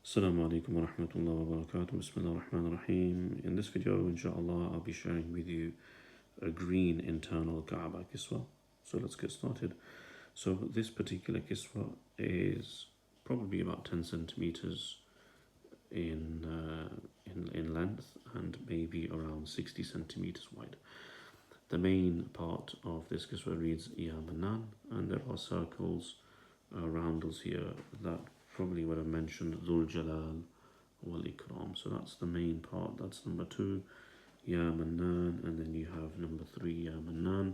Assalamu alaikum wa rahmatullahi wa barakatuh. Bismillah ar-Rahman ar-Rahim. In this video, inshallah, I'll be sharing with you a green internal Kabah Kiswa. So let's get started. So this particular Kiswa is probably about 10 centimeters in length and maybe around 60 centimeters wide. The main part of this Kiswa reads Ya Manan, and there are circles around us here that probably would have mentioned Dhul Jalal wal Ikram. So that's the main part. That's number 2, Ya Manan, and then you have number 3, Ya Manan.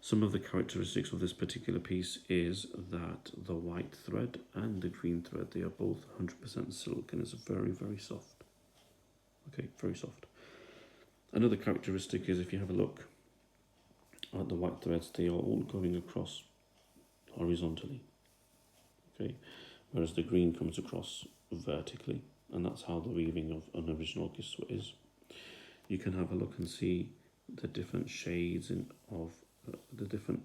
Some of the characteristics of this particular piece is that the white thread and the green thread, they are both 100% silk, and it's very, very soft. Okay, very soft. Another characteristic is if you have a look at the white threads, they are all going across horizontally. Okay, whereas the green comes across vertically, and that's how the weaving of an original Kiswa is. You can have a look and see the different shades of the different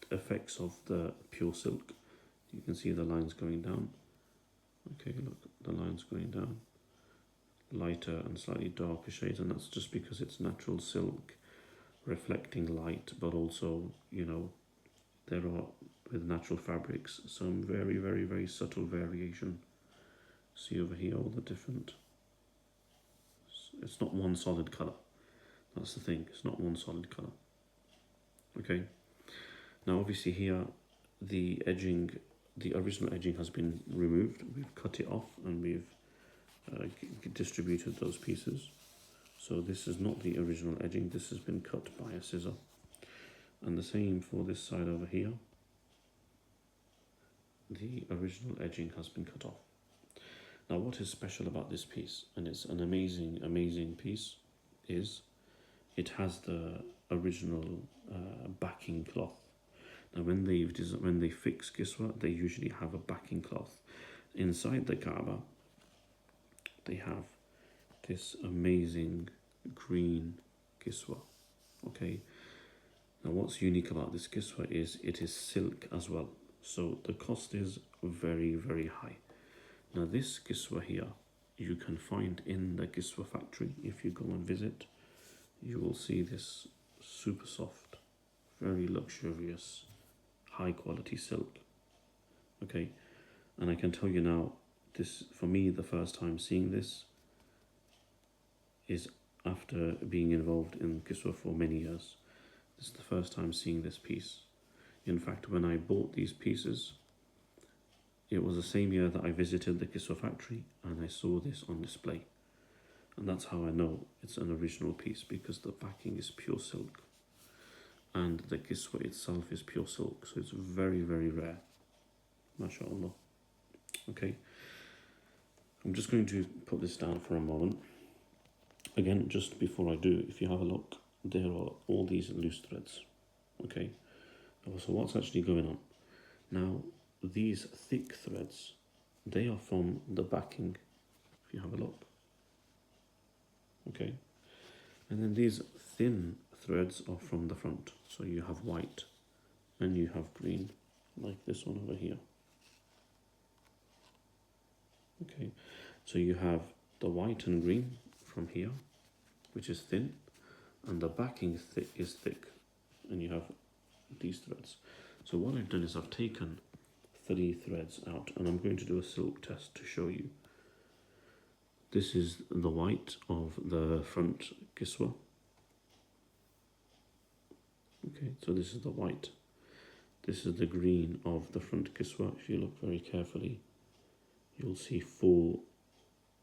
effects of the pure silk. You can see the lines going down. Okay, look, the lines going down. Lighter and slightly darker shades, and that's just because it's natural silk reflecting light, but also, you know, there are, with natural fabrics, some very, very, very subtle variation. See over here all the different, it's not one solid color. That's the thing, it's not one solid color. Okay, now obviously here the edging, the original edging has been removed. We've cut it off and we've distributed those pieces. So this is not the original edging, this has been cut by a scissor. And the same for this side over here. The original edging has been cut off. Now what is special about this piece, and it's an amazing, amazing piece, is it has the original backing cloth. Now when they fix Kiswa, they usually have a backing cloth. Inside the Kaaba, they have this amazing green Kiswa. Okay, now what's unique about this Kiswa is it is silk as well. So the cost is very, very high. Now this Kiswa here, you can find in the Kiswa factory. If you go and visit, you will see this super soft, very luxurious, high quality silk. Okay, and I can tell you now, this, for me, the first time seeing this is after being involved in Kiswa for many years. This is the first time seeing this piece. In fact, when I bought these pieces, it was the same year that I visited the Kiswa factory and I saw this on display. And that's how I know it's an original piece, because the backing is pure silk and the Kiswa itself is pure silk. So it's very, very rare. MashaAllah. Okay. I'm just going to put this down for a moment. Again, just before I do, if you have a look, there are all these loose threads. Okay. So what's actually going on? Now, these thick threads, they are from the backing, if you have a look. Okay. And then these thin threads are from the front. So you have white and you have green, like this one over here. Okay. So you have the white and green from here, which is thin, and the backing is thick, and you have these threads. So what I've done is I've taken 3 threads out, and I'm going to do a silk test to show you. This is the white of the front Kiswa. Okay, so this is the white. This is the green of the front Kiswa. If you look very carefully, you'll see 4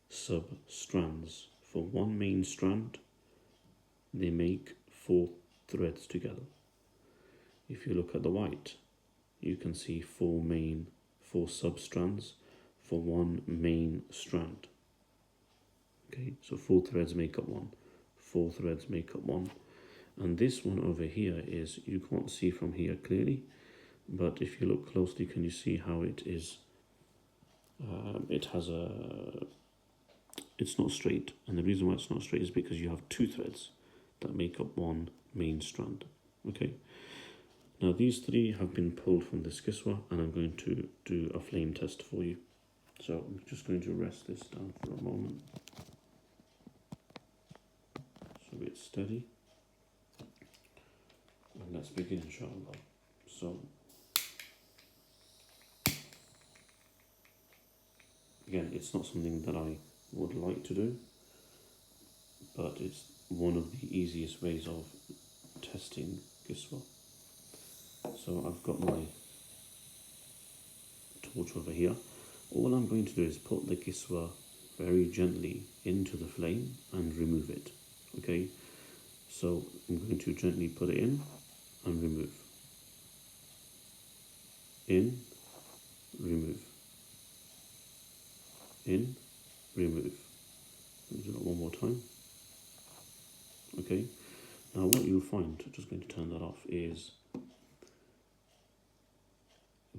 sub strands. For one main strand, they make 4 threads together. If you look at the white, you can see 4 sub strands for one main strand. Okay, so 4 threads make up 1, 4 threads make up 1. And this one over here is, you can't see from here clearly, but if you look closely, can you see how it is? It's not straight, and the reason why it's not straight is because you have 2 threads that make up one main strand. Okay, now these 3 have been pulled from this Kiswa, and I'm going to do a flame test for you. So I'm just going to rest this down for a moment so it's steady, and let's begin, inshallah. So again, it's not something that I would like to do, but it's one of the easiest ways of testing Kiswa. So I've got my torch over here. All I'm going to do is put the Kiswa very gently into the flame and remove it. Okay, so I'm going to gently put it in and remove. In, remove. In, remove. Let me do that one more time. Okay, now what you'll find, I'm just going to turn that off, is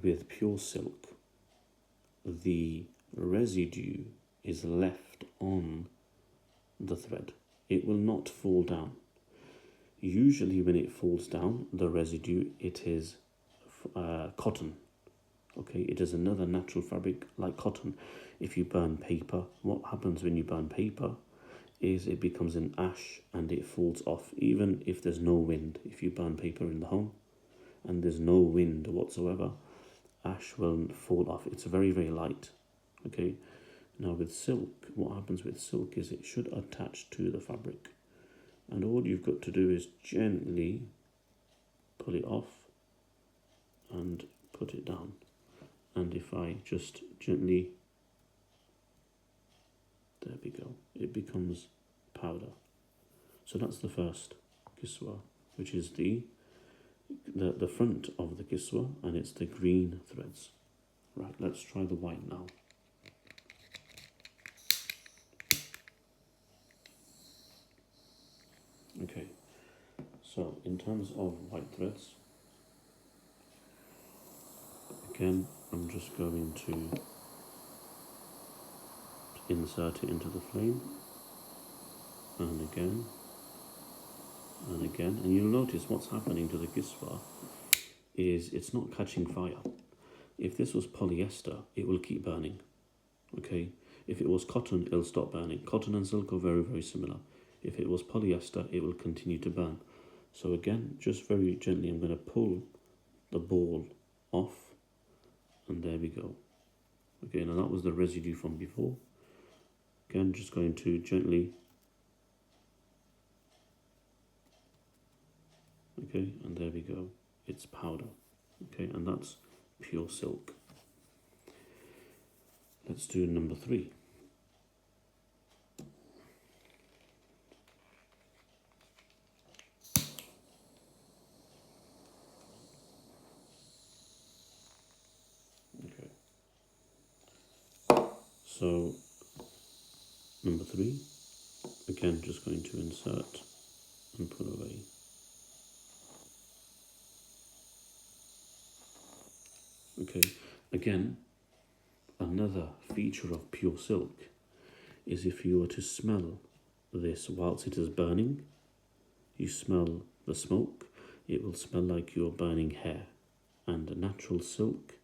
with pure silk, the residue is left on the thread. It will not fall down. Usually when it falls down, the residue, it is cotton. Okay, it is another natural fabric like cotton. If you burn paper, what happens when you burn paper is it becomes an ash and it falls off, even if there's no wind. If you burn paper in the home and there's no wind whatsoever, ash will fall off. It's very, very light. Okay, now with silk, what happens with silk is it should attach to the fabric, and all you've got to do is gently pull it off and put it down. And if I just gently, there we go, it becomes powder. So that's the first Kiswa, which is the front of the Kiswa, and it's the green threads. Right, let's try the white now. Okay, so in terms of white threads, again, I'm just going to insert it into the flame, and again, and again, and you'll notice what's happening to the Kiswa is it's not catching fire. If this was polyester, it will keep burning. Okay, if it was cotton, it'll stop burning. Cotton and silk are very, very similar. If it was polyester, it will continue to burn. So again, just very gently, I'm going to pull the ball off, and there we go. Okay, now that was the residue from before. Again, just going to gently, okay, and there we go. It's powder. Okay, and that's pure silk. Let's do number 3. Okay. So number 3, again, just going to insert and put away. Okay, again, another feature of pure silk is if you were to smell this whilst it is burning, you smell the smoke, it will smell like you're burning hair. And natural silk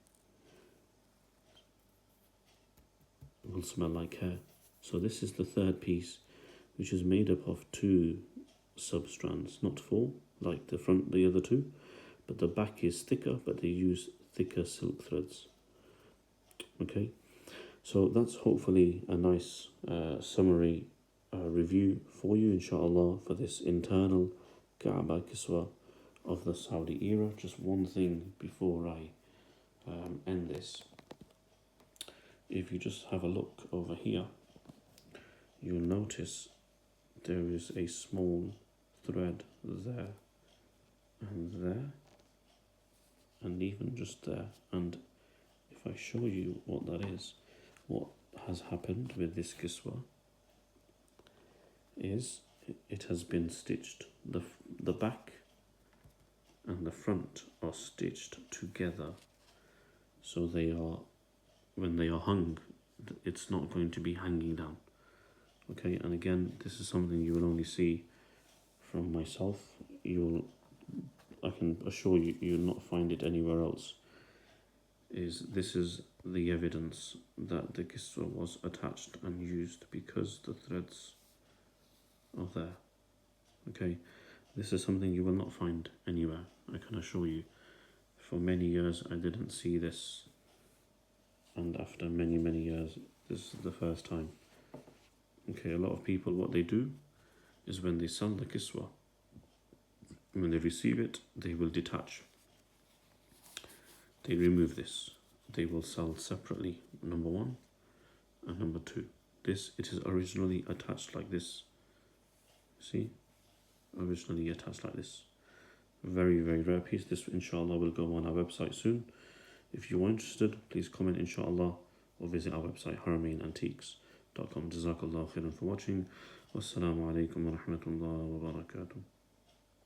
will smell like hair. So this is the third piece, which is made up of 2 sub-strands, not 4 like the other 2, but the back is thicker, but they use thicker silk threads. Okay, so that's hopefully a nice summary review for you, inshallah, for this internal Kabah Kiswa of the Saudi era. Just one thing before I end this. If you just have a look over here, you'll notice there is a small thread there and there, and even just there. And if I show you what that is, what has happened with this Kiswa is it has been stitched. The back and the front are stitched together, so they are, when they are hung, it's not going to be hanging down. Okay, and again, this is something you will only see from myself. I can assure you, you'll not find it anywhere else. this is the evidence that the Kiswa was attached and used because the threads are there. Okay, this is something you will not find anywhere, I can assure you. For many years I didn't see this, and after many years this is the first time. Okay, a lot of people, what they do is when they sell the Kiswa, when they receive it, they will detach. They remove this. They will sell separately, number one, and number two. This, it is originally attached like this. See? Originally attached like this. Very rare piece. This, inshallah, will go on our website soon. If you are interested, please comment, inshallah, or visit our website, haramainantiques.com. Jazakallah khairan for watching. Wassalamu alaikum wa rahmatullahi wa barakatuh.